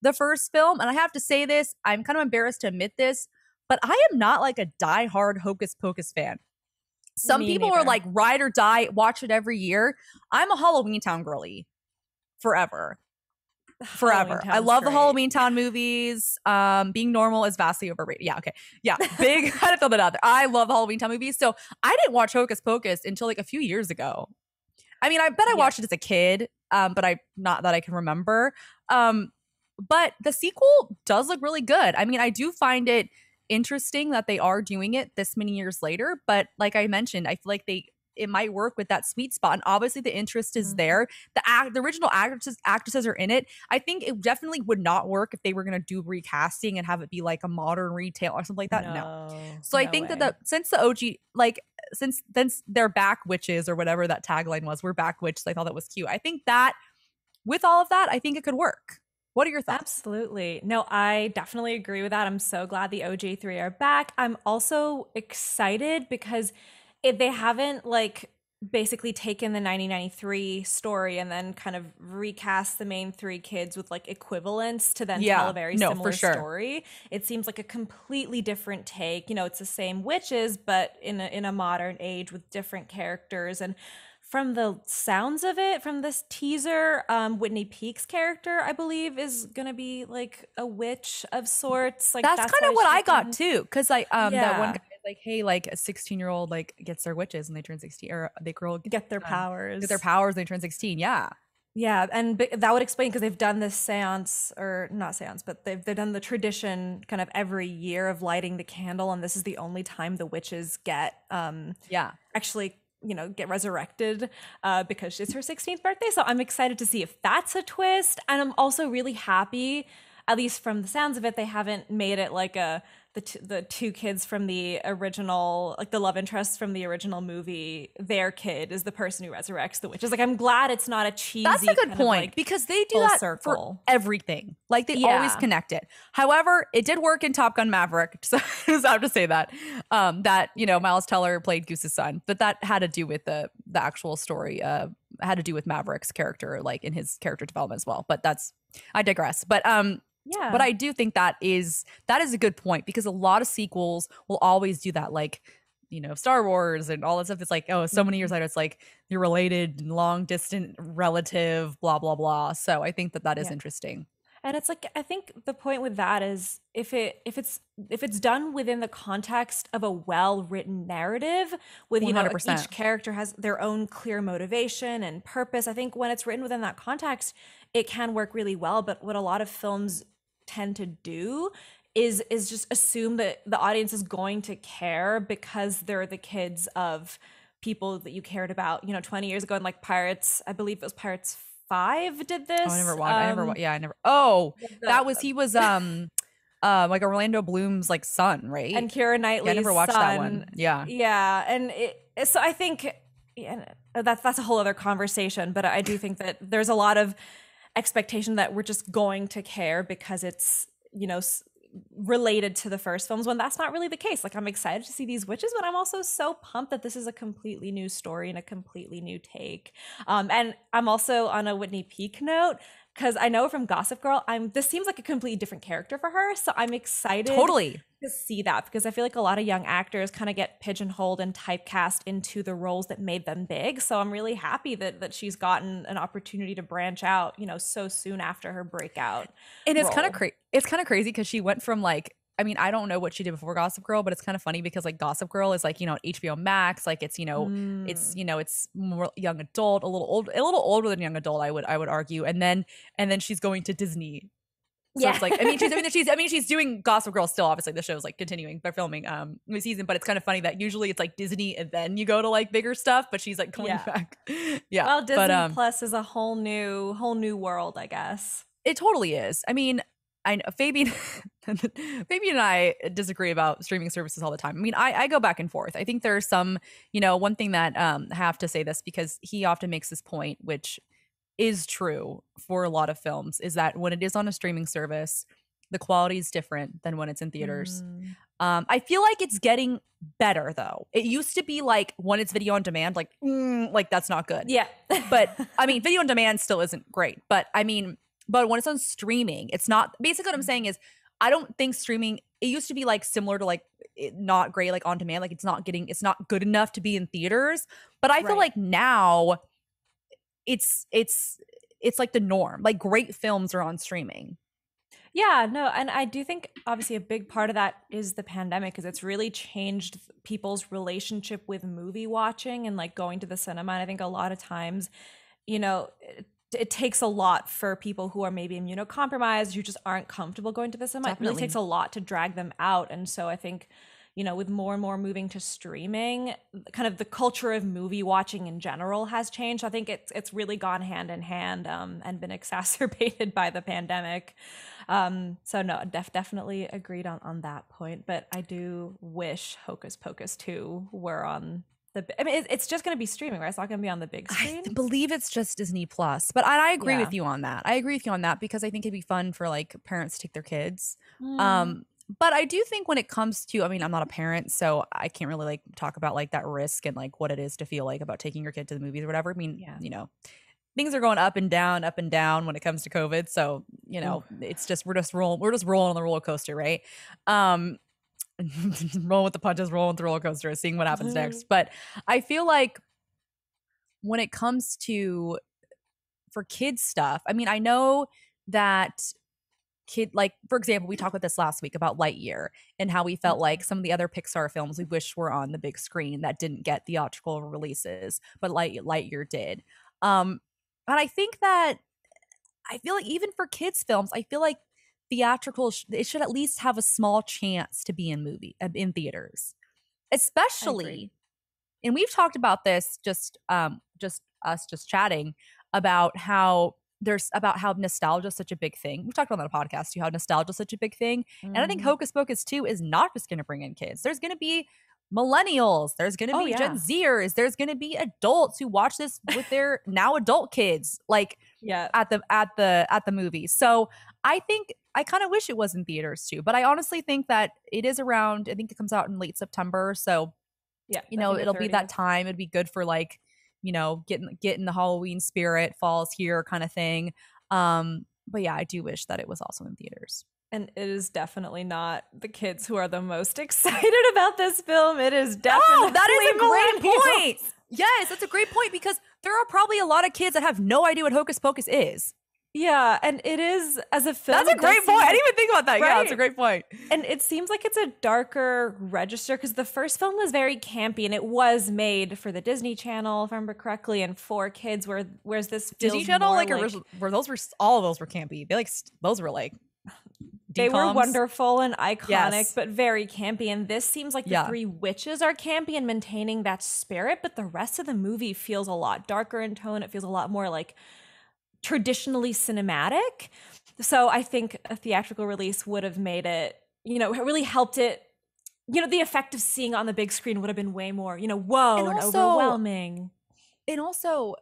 the first film, and I have to say this, I'm kind of embarrassed to admit this, but I am not like a diehard Hocus Pocus fan. Some people are like ride or die, watch it every year. I'm a Halloween Town girly forever. I love the Halloween Town movies. Being normal is vastly overrated. Yeah, okay. Yeah, big. I had to throw that out there. I love the Halloween Town movies. So I didn't watch Hocus Pocus until like a few years ago. I mean, I bet I watched it as a kid, but not that I can remember. But the sequel does look really good. I mean, I do find it interesting that they are doing it this many years later. But like I mentioned, I feel like it might work with that sweet spot. And obviously the interest is there. The original actresses are in it. I think it definitely would not work if they were going to do recasting and have it be like a modern retale or something like that. No. So I think that since the OG, like since they're back witches or whatever that tagline was, we're back witches. I thought that was cute. I think that with all of that, I think it could work. What are your thoughts? Absolutely. No, I definitely agree with that. I'm so glad the OG3 are back. I'm also excited because they haven't like basically taken the 1993 story and then kind of recast the main three kids with like equivalents to then tell a very similar story. It seems like a completely different take. You know, it's the same witches, but in a modern age with different characters. And from the sounds of it, from this teaser, Whitney Peak's character, I believe, is gonna be like a witch of sorts. Like that's kind of what I got too, because like that one guy is like, hey, like a 16-year-old like gets their witches and they turn 16, or they get their powers, and they turn 16. Yeah, and that would explain because they've done this seance, or not seance, but they've done the tradition kind of every year of lighting the candle, and this is the only time the witches get actually, you know, get resurrected because it's her 16th birthday. So I'm excited to see if that's a twist. And I'm also really happy, at least from the sounds of it, they haven't made it like the two kids from the original, like the love interests from the original movie, their kid is the person who resurrects the witches. Like, I'm glad it's not a cheesy. That's a good point, like because they do that for everything. Like they always connect it. However, it did work in Top Gun Maverick. So I have to say that that, you know, Miles Teller played Goose's son, but that had to do with the actual story. Had to do with Maverick's character, like in his character development as well. But I digress. But but I do think that is a good point, because a lot of sequels will always do that, like, you know, Star Wars and all that stuff. It's like, oh, so many years later, it's like you're related, long distant relative, blah blah blah. So I think that is interesting. And it's like, I think the point with that is if it's done within the context of a well-written narrative with, you know, 100%. Each character has their own clear motivation and purpose. I think when it's written within that context, it can work really well. But what a lot of films tend to do is just assume that the audience is going to care because they're the kids of people that you cared about, you know, 20 years ago. And like Pirates, I believe it was Pirates 5 did this. Oh, I never watched. I never. Oh, that was he was like Orlando Bloom's like son, right? And Keira Knightley's I never watched son. that one. Yeah. Yeah. And so I think that's a whole other conversation, but I do think that there's a lot of expectation that we're just going to care because it's, related to the first films, when that's not really the case. Like, I'm excited to see these witches, but I'm also so pumped that this is a completely new story and a completely new take. And I'm also on a Whitney Peak note, because I know from Gossip Girl, this seems like a completely different character for her. So I'm excited to see that, because I feel like a lot of young actors kind of get pigeonholed and typecast into the roles that made them big. So I'm really happy that she's gotten an opportunity to branch out, so soon after her breakout. And it's kind of it's kind of crazy because she went from like, I mean, I don't know what she did before Gossip Girl, but it's kind of funny because like Gossip Girl is like, HBO Max, like it's, it's more young adult, a little older than young adult, I would argue. And then she's going to Disney. So it's like, she's doing Gossip Girl still. Obviously, the show's like continuing. They're filming the season, but it's kind of funny that usually it's like Disney and then you go to like bigger stuff. But she's like going back. Yeah. Well, Disney Plus is a whole new world, I guess. It totally is. I mean, I know Fabian and I disagree about streaming services all the time. I mean, I go back and forth. I think there's some, one thing that I have to say this because he often makes this point, which is true for a lot of films, is that when it is on a streaming service, the quality is different than when it's in theaters. I feel like it's getting better though. It used to be like when it's video on demand, like that's not good. Yeah. But I mean, video on demand still isn't great. But I mean, but when it's on streaming, it's not. Basically what I'm saying is I don't think streaming, it used to be like similar to like not great, like on demand, like it's not good enough to be in theaters. But I feel like now it's like the norm. Like great films are on streaming. Yeah, no, and I do think obviously a big part of that is the pandemic, because it's really changed people's relationship with movie watching and like going to the cinema. And I think a lot of times, it takes a lot for people who are maybe immunocompromised, who just aren't comfortable going to the cinema. Definitely. It really takes a lot to drag them out. And so I think, with more and more moving to streaming, kind of the culture of movie watching in general has changed. I think it's really gone hand in hand and been exacerbated by the pandemic. So no, definitely agreed on that point. But I do wish Hocus Pocus 2 were on it's just going to be streaming, right? It's not going to be on the big screen. I believe it's just Disney Plus, but I agree with you on that. I agree with you on that because I think it'd be fun for like parents to take their kids. But I do think when it comes to, I mean, I'm not a parent, so I can't really like talk about like that risk and like what it is to feel like about taking your kid to the movies or whatever. I mean, things are going up and down when it comes to COVID. So, it's just, we're just rolling on the roller coaster, right? Rolling with the punches, rolling with the roller coaster, seeing what happens next. But I feel like when it comes to for kids stuff, I mean, I know that like, for example, we talked about this last week about Lightyear and how we felt like some of the other Pixar films we wish were on the big screen that didn't get theatrical releases, but Lightyear did. And I think that I feel like even for kids films, I feel like theatrical it should at least have a small chance to be in theaters, especially. And we've talked about this just chatting about how nostalgia is such a big thing. We've talked about that on the podcast too, how nostalgia is such a big thing. And I think Hocus Pocus 2 is not just going to bring in kids. There's going to be millennials. There's going to be Gen Zers. There's going to be adults who watch this with their now adult kids, like at the movie. So I think I kind of wish it was in theaters too, but I honestly think that it is around. I think it comes out in late September, so it'll be that time. It'd be good for like getting the Halloween spirit, fall's here kind of thing. But yeah, I do wish that it was also in theaters. And it is definitely not the kids who are the most excited about this film. It is definitely that is a great point. Yes, that's a great point because there are probably a lot of kids that have no idea what Hocus Pocus is. Yeah, and it is, as a film. That's a great point. I didn't even think about that. Right? Yeah, that's a great point. And it seems like it's a darker register because the first film was very campy and it was made for the Disney Channel, if I remember correctly, and for kids. Whereas this Disney Channel, like original, where all of those were campy. Those were like. They were wonderful and iconic, but very campy. And this seems like the three witches are campy and maintaining that spirit, but the rest of the movie feels a lot darker in tone. It feels a lot more like traditionally cinematic. So I think a theatrical release would have made it, really helped it. The effect of seeing it on the big screen would have been way more, whoa, and overwhelming. And also,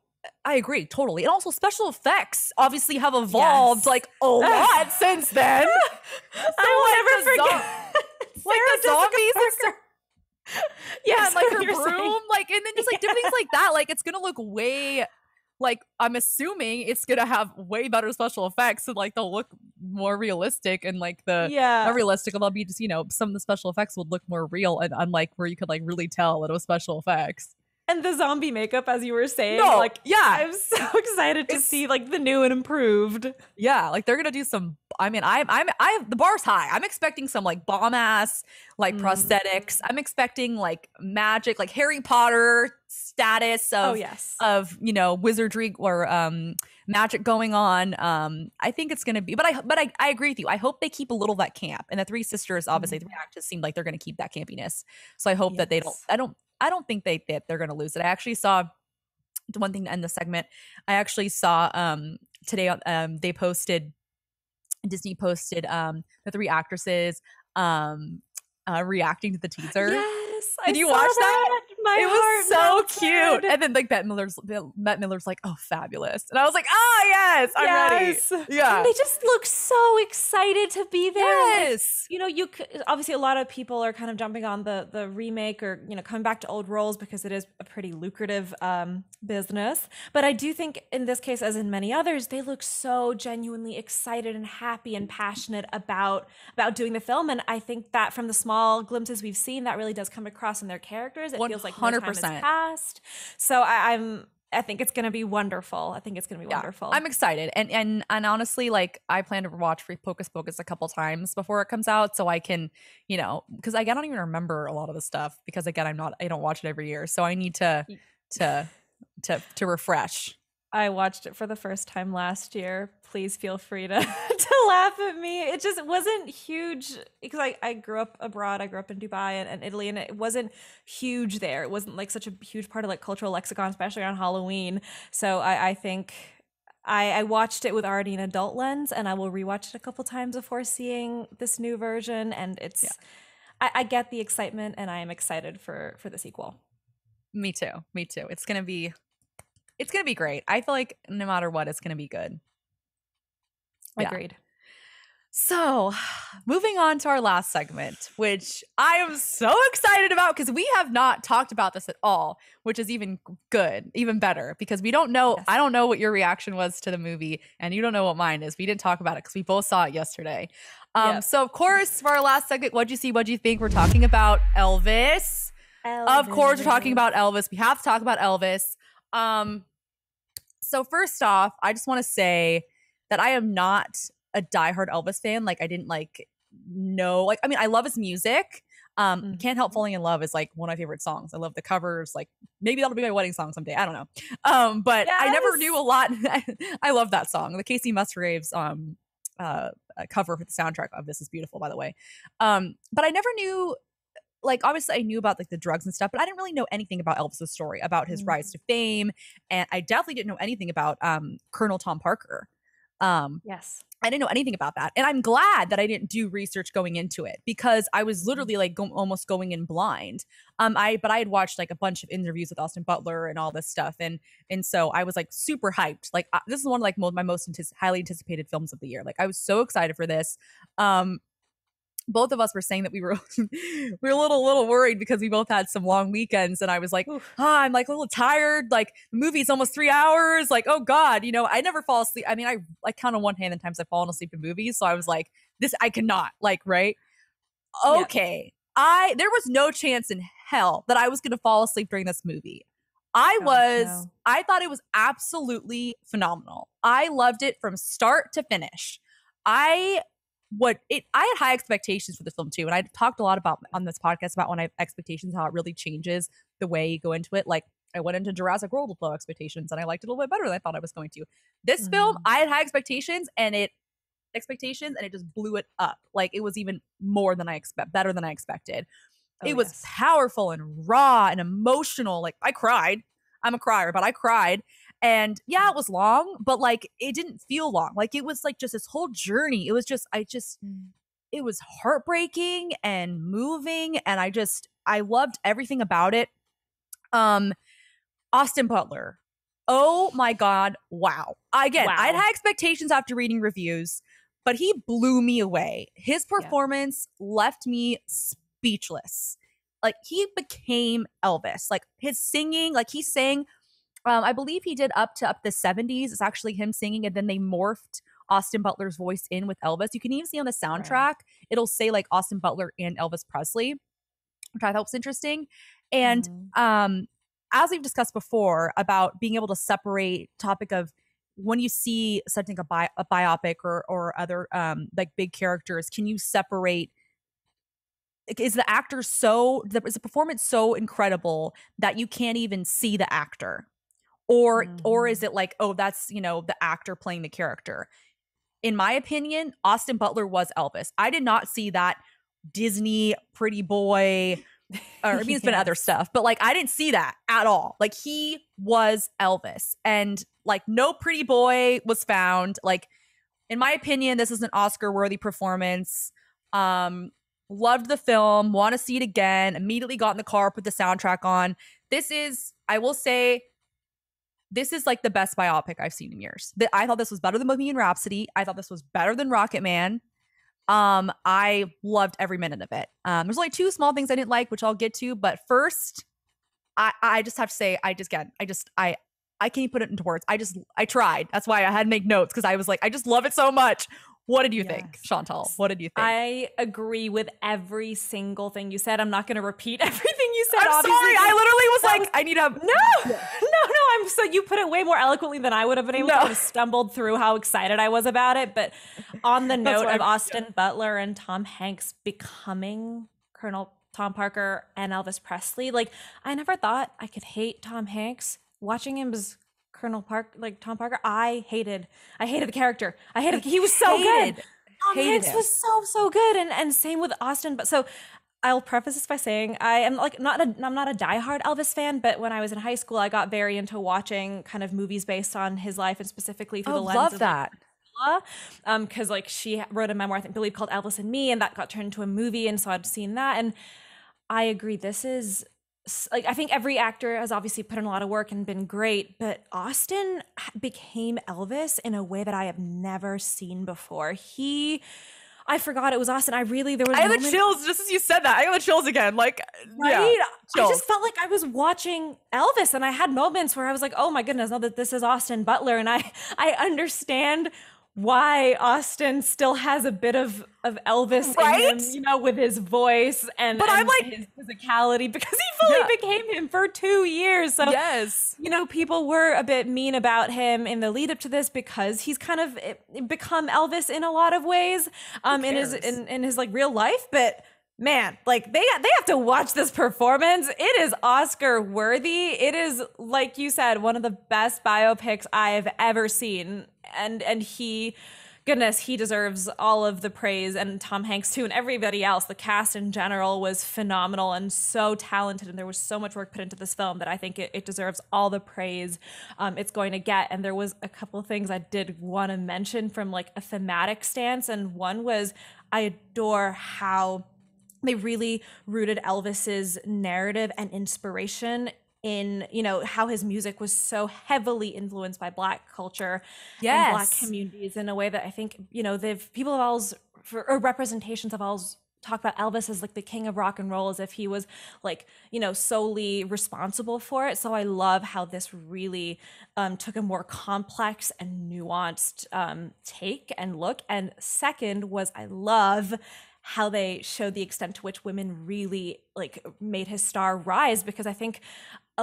I agree totally. And also, special effects obviously have evolved like a lot since then. I will never forget. Like the zombies and stuff. Yeah, and like her broom, saying. like, and then just like different things like that. Like, it's gonna look way, like, I'm assuming it's gonna have way better special effects, and like they'll look more realistic, and like not realistic, they'll be just some of the special effects would look more real, and unlike where you could like really tell that it was special effects. And the zombie makeup, as you were saying, I'm so excited to see like the new and improved. Yeah, like they're gonna do some. I mean, the bar's high. I'm expecting some like bomb ass like prosthetics. I'm expecting like magic, like Harry Potter status of wizardry or magic going on. I think it's gonna be, but I agree with you. I hope they keep a little of that camp. And the three sisters, obviously, the actors seem like they're gonna keep that campiness. So I hope that they don't. I don't think they're going to lose it. I actually saw one thing to end the segment. I actually saw today Disney posted the three actresses reacting to the teaser. Yes, did you watch that? My it was so cute. And then like Bette Midler's like, oh, fabulous. And I was like, yes, I'm ready. Yeah. And they just look so excited to be there. Yes. You obviously a lot of people are kind of jumping on the remake or, coming back to old roles because it is a pretty lucrative business. But I do think in this case, as in many others, they look so genuinely excited and happy and passionate about doing the film. And I think that from the small glimpses we've seen, that really does come across in their characters. It feels like no time has passed. So I think it's going to be wonderful. I think it's going to be wonderful. I'm excited. And honestly, like I plan to watch Hocus Pocus a couple times before it comes out. So I can, because I don't even remember a lot of the stuff because again, I don't watch it every year. So I need to refresh. I watched it for the first time last year. Please feel free to laugh at me. It just wasn't huge because I grew up abroad. I grew up in Dubai and Italy, and it wasn't huge there. It wasn't like such a huge part of like cultural lexicon, especially on Halloween. So I think I watched it with already an adult lens, and I will rewatch it a couple times before seeing this new version. And I get the excitement, and I am excited for the sequel. Me too. It's gonna be great. I feel like no matter what, it's gonna be good. Agreed. So, moving on to our last segment, which I am so excited about because we have not talked about this at all, which is even better because we don't know. Yes. I don't know what your reaction was to the movie, and you don't know what mine is. We didn't talk about it because we both saw it yesterday. So, of course, for our last segment, what'd you see? What'd you think? We're talking about Elvis. Of course, we're talking about Elvis. We have to talk about Elvis. So first off, I just want to say that I am not a diehard Elvis fan. Like I didn't know, I mean, I love his music. Can't Help Falling in Love is like one of my favorite songs. I love the covers. Like maybe that'll be my wedding song someday. I don't know. But yes. I never knew a lot. I love that song. The Casey Musgraves cover for the soundtrack of this is beautiful, by the way. But I never knew. Like, obviously, I knew about like the drugs and stuff, but I didn't really know anything about Elvis's story, about his rise to fame, and I definitely didn't know anything about Colonel Tom Parker. Yes, I didn't know anything about that, and I'm glad that I didn't do research going into it because I was literally like almost going in blind. But I had watched like a bunch of interviews with Austin Butler and all this stuff, and so I was like super hyped. Like this is one of like my most highly anticipated films of the year. Like I was so excited for this. Both of us were saying that we were a little worried because we both had some long weekends, and I was like, I'm like a little tired. Like the movie's almost 3 hours. Like, oh God, I never fall asleep. I mean, I count on one hand the times I've fallen asleep in movies. So I was like, this I cannot. Like, right? Okay, yeah. There was no chance in hell that I was going to fall asleep during this movie. I thought it was absolutely phenomenal. I loved it from start to finish. I had high expectations for this film too, and I talked a lot about on this podcast about when I have expectations, how it really changes the way you go into it. Like I went into Jurassic World with low expectations, and I liked it a little bit better than I thought I was going to. This film, I had high expectations, and it just blew it up. Like it was even better than I expected. It was powerful and raw and emotional. Like I cried. I'm a crier, but I cried. And yeah, it was long, but like it didn't feel long. Like it was like just this whole journey. It was just it was heartbreaking and moving, and I loved everything about it. Austin Butler. Oh my God. Wow. Again, I'd had expectations after reading reviews, but he blew me away. His performance left me speechless. Like he became Elvis. Like his singing, like he sang, I believe he did up to the 70s. It's actually him singing, and then they morphed Austin Butler's voice in with Elvis. You can even see on the soundtrack, it'll say like Austin Butler and Elvis Presley, which I thought was interesting. And as we've discussed before about being able to separate topic of when you see something a biopic or other like big characters, can you separate? Is the actor is the performance so incredible that you can't even see the actor, or is it like, oh, that's the actor playing the character? In my opinion, Austin Butler was Elvis. I did not see that Disney pretty boy. Or I mean, it's been other stuff, but like I didn't see that at all. Like he was Elvis, and like no pretty boy was found. Like in my opinion, this is an Oscar-worthy performance. Loved the film, want to see it again. Immediately got in the car, put the soundtrack on. This is, I will say, this is like the best biopic I've seen in years. I thought this was better than Bohemian Rhapsody. I thought this was better than Rocket Man. I loved every minute of it. There's only two small things I didn't like, which I'll get to. But first, I just have to say, I can't even put it into words. I tried. That's why I had to make notes, because I was like, I just love it so much. What did you think, Chantal? What did you think? I agree with every single thing you said. I'm not going to repeat everything you said. I'm sorry. I literally was like, I need to. No. So you put it way more eloquently than I would have been able to. I would have stumbled through how excited I was about it. But on the note of Austin Butler and Tom Hanks becoming Colonel Tom Parker and Elvis Presley, like I never thought I could hate Tom Hanks. Watching him as Colonel Tom Parker, I hated the character. He was so good. Tom Hanks was so good, and same with Austin. But so I'll preface this by saying I'm not a diehard Elvis fan, but when I was in high school, I got very into watching kind of movies based on his life, and specifically through the lens of that. Because like she wrote a memoir, I believe called Elvis and Me, and that got turned into a movie, and so I'd seen that, and I agree. This is. Like I think every actor has obviously put in a lot of work and been great, but Austin became Elvis in a way that I have never seen before. I forgot it was Austin. I have the chills just as you said that. I got the chills again. Like, right? Yeah, I just felt like I was watching Elvis, and I had moments where I was like, oh my goodness, now that this is Austin Butler, and I understand why Austin still has a bit of Elvis in him, with his voice and his physicality, because he fully became him for 2 years. So, people were a bit mean about him in the lead up to this, because he's kind of become Elvis in a lot of ways, in his like real life. But man, like they have to watch this performance. It is Oscar worthy. It is, like you said, one of the best biopics I've ever seen. And he deserves all of the praise, and Tom Hanks too, and everybody else. The cast in general was phenomenal and so talented, and there was so much work put into this film that I think it deserves all the praise it's going to get. And there was a couple of things I did want to mention from like a thematic stance, and one was I adore how they really rooted Elvis's narrative and inspiration in, how his music was so heavily influenced by Black culture and Black communities in a way that I think, people have always, or representations have always talked about Elvis as like the king of rock and roll, as if he was like, solely responsible for it. So I love how this really took a more complex and nuanced take and look. And second was I love how they showed the extent to which women really like made his star rise, because I think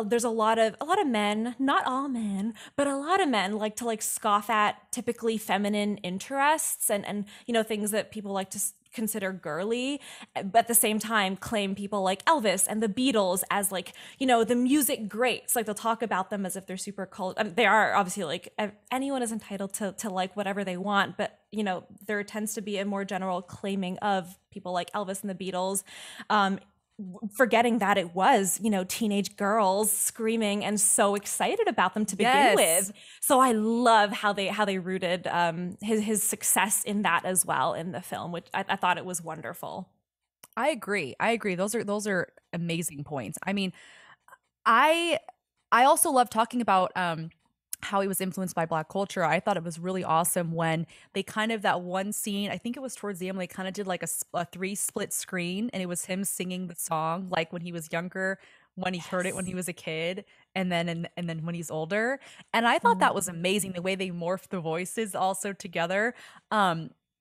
there's a lot of men, not all men, but a lot of men like to like scoff at typically feminine interests and things that people like to consider girly, but at the same time claim people like Elvis and the Beatles as like, the music greats. Like they'll talk about them as if they're super cool. They are obviously, like, anyone is entitled to like whatever they want, but there tends to be a more general claiming of people like Elvis and the Beatles forgetting that it was, you know, teenage girls screaming and so excited about them to begin with. So I love how they rooted his success in that as well in the film, which I thought it was wonderful. I agree. Those are amazing points. I mean, I also love talking about how he was influenced by Black culture. I thought it was really awesome when they kind of, that one scene, I think it was towards the end, they kind of did like a 3 split screen, and it was him singing the song like when he was younger, when he heard it when he was a kid, and then when he's older. And I thought that was amazing, the way they morphed the voices also together.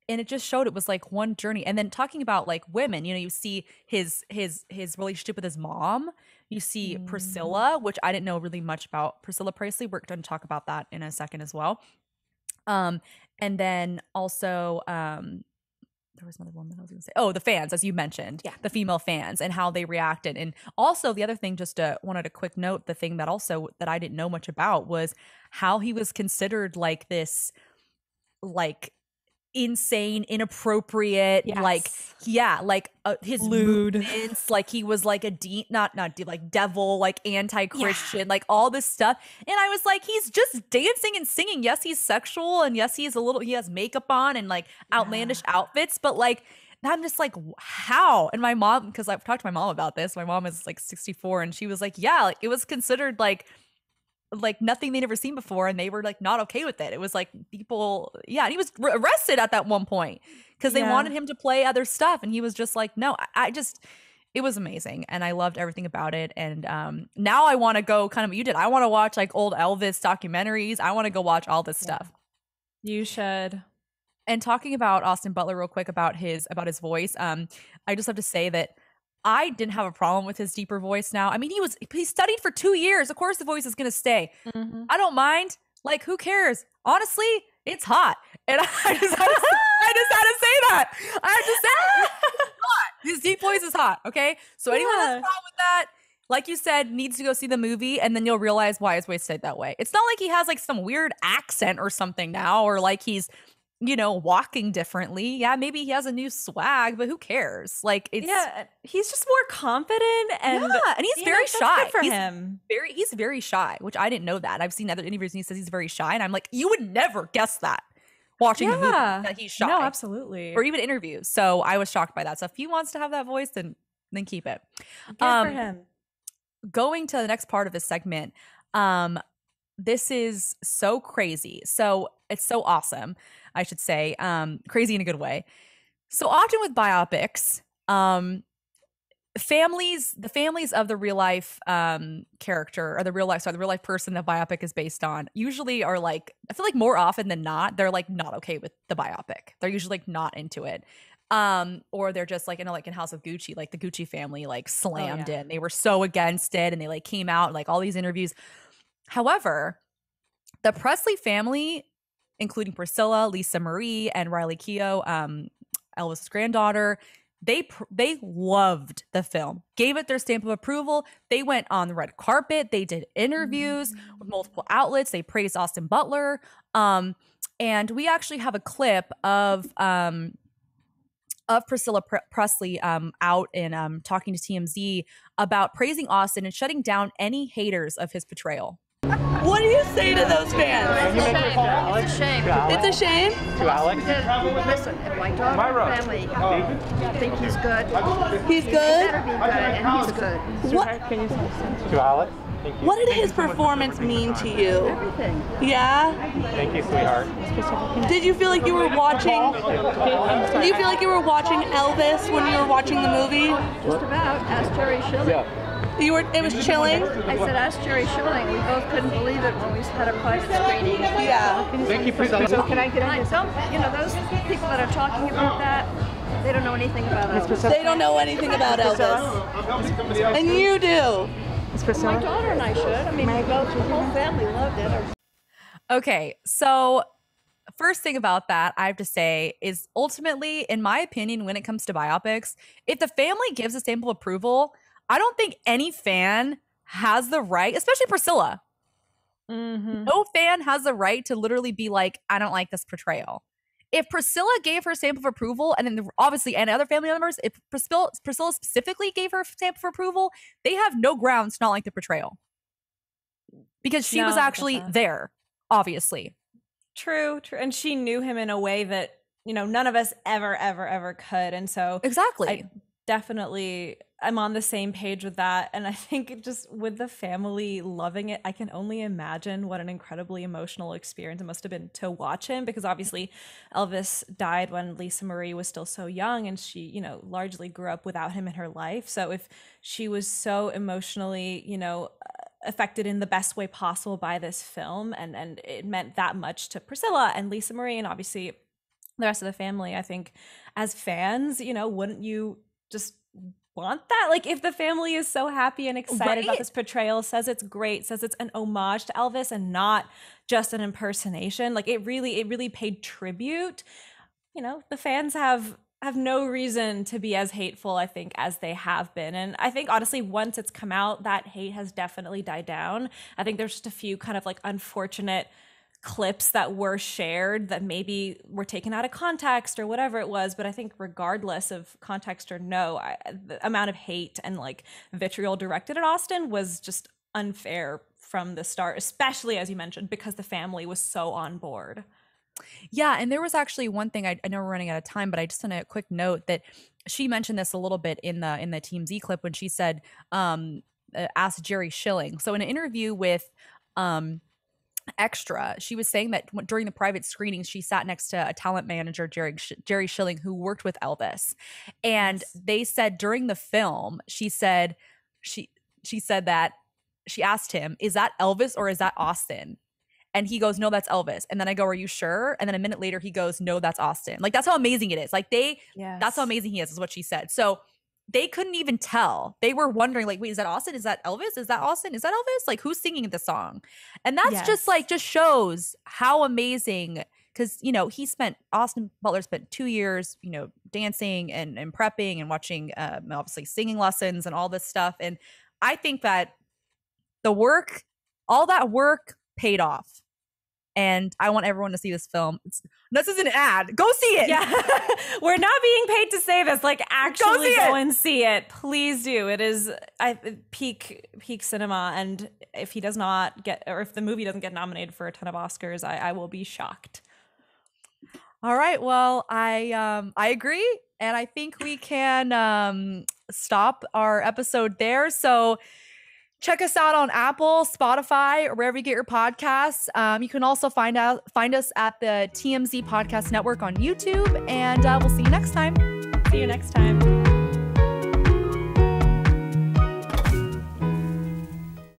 And it just showed it was like one journey. And then talking about like women, you know, you see his relationship with his mom. You see Priscilla, which I didn't know really much about. Priscilla Presley. We're going to talk about that in a second as well. And then also there was another woman I was going to say. Oh, the fans, as you mentioned, the female fans and how they reacted. And also the other thing, just wanted a quick note, the thing that also that I didn't know much about was how he was considered like this, like insane, inappropriate, his lewd movements, like he was like a like devil, like anti-Christian, like all this stuff. And I was like, he's just dancing and singing. Yes, he's sexual, and yes, he has makeup on and like outlandish outfits, but like I'm just like, how? And my mom, because I've talked to my mom about this, my mom is like 64, and she was like, yeah, like it was considered like nothing they'd never seen before, and they were like not okay with it. It was like people, and he was arrested at that one point because they wanted him to play other stuff, and he was just like, no, it was amazing, and I loved everything about it. And now I want to go kind of what you did. I want to watch like old Elvis documentaries. I want to go watch all this stuff. You should. And talking about Austin Butler real quick about his voice, I just have to say that I didn't have a problem with his deeper voice now. I mean, he studied for 2 years. Of course the voice is going to stay. I don't mind. Like, who cares? Honestly, it's hot. And I just had to say that. I had to say it. It's hot. His deep voice is hot, okay? So anyone has a problem with that, like you said, needs to go see the movie, and then you'll realize why his voice stayed that way. It's not like he has like some weird accent or something now, or like he's, you know, walking differently. Yeah, maybe he has a new swag, but who cares? Like, it's he's just more confident, and and he's very shy. Good for him. He's very shy, which I didn't know that. I've seen other interviews and he says he's very shy, and I'm like, you would never guess that watching the movie that he's shy. No, absolutely. Or even interviews. So I was shocked by that. So if he wants to have that voice, then keep it. Good for him. Going to the next part of this segment, this is so crazy. So it's so awesome, I should say. Crazy in a good way. So often with biopics, the families of the real life character, or the real life person that biopic is based on, usually are like, I feel like more often than not, they're like not okay with the biopic. They're usually like not into it. Or they're just like, you know, like in House of Gucci, like the Gucci family like slammed it. They were so against it, and they like came out like all these interviews. However, the Presley family, including Priscilla, Lisa Marie, and Riley Keough, Elvis' granddaughter, they loved the film, gave it their stamp of approval. They went on the red carpet. They did interviews with multiple outlets. They praised Austin Butler. And we actually have a clip of Priscilla Presley out and talking to TMZ about praising Austin and shutting down any haters of his portrayal. What do you say to those fans? It's a shame. It's a shame? To Alex? Listen, if my daughter and family think he's good, he's he good? better be good, and he's good. What, To Alex? what did his performance mean to you? Everything. Yeah? Thank you, sweetheart. Did you feel like you were watching? Do you feel like you were watching Elvis when you were watching the movie? Just about. Ask Jerry Schilling. You were. It was chilling. I said, ask Jerry Schilling. We both couldn't believe it when we had a private screening. Yeah. Thank you, Priscilla. Can I get on some? You know, those people that are talking about that, they don't know anything about Elvis. They don't know anything about Elvis, and you do. My daughter and I should. I mean, the whole family loved it. Okay, so first thing about that I have to say is ultimately, in my opinion, when it comes to biopics, if the family gives a stamp of approval, I don't think any fan has the right, especially Priscilla. No fan has the right to literally be like, I don't like this portrayal. if Priscilla gave her stamp of approval, and then obviously, and other family members, if Priscilla specifically gave her stamp of approval, they have no grounds to not like the portrayal. Because she was actually there, obviously. True. And she knew him in a way that, none of us ever could. And so exactly. I'm on the same page with that. And I think just with the family loving it, I can only imagine what an incredibly emotional experience it must have been to watch him, because obviously Elvis died when Lisa Marie was still so young, and she, largely grew up without him in her life. So if she was so emotionally, affected in the best way possible by this film, and it meant that much to Priscilla and Lisa Marie and obviously the rest of the family, I think as fans, wouldn't you just want that? Like, if the family is so happy and excited about this portrayal, says it's great, says it's an homage to Elvis and not just an impersonation, like it really paid tribute. The fans have no reason to be as hateful, I think, as they have been. And I think honestly, once it's come out, that hate has definitely died down. I think there's just a few kind of like unfortunate clips that were shared that maybe were taken out of context or whatever it was, but I think regardless of context or no, the amount of hate and like vitriol directed at Austin was just unfair from the start, especially as you mentioned, because the family was so on board. Yeah, and there was actually one thing, I know we're running out of time, but I just want a quick note that she mentioned this a little bit in the TMZ clip when she said, asked Jerry Schilling. So in an interview with Extra, she was saying that during the private screenings, she sat next to a talent manager, Jerry Schilling, who worked with Elvis. And they said during the film, she said that she asked him, is that Elvis or is that Austin? And he goes, no, that's Elvis. And then I go, are you sure? And then a minute later, he goes, no, that's Austin. Like, that's how amazing it is. Like, that's how amazing he is what she said. So they couldn't even tell. They were wondering, like, wait, is that Austin? Is that Elvis? Is that Austin? Is that Elvis? Like, who's singing the song? And that's just shows how amazing, because, Austin Butler spent 2 years, dancing and prepping and watching, obviously singing lessons and all this stuff. And I think that all that work paid off. And I want everyone to see this film. This is an ad. Go see it. Yeah. We're not being paid to say this. Like, actually go and see it. Please do. It is peak cinema. And if he does not get, or if the movie doesn't get nominated for a ton of Oscars, I will be shocked. All right. Well, I agree. And I think we can stop our episode there. So check us out on Apple, Spotify, or wherever you get your podcasts. You can also find us at the TMZ Podcast Network on YouTube, and we'll see you next time. See you next time.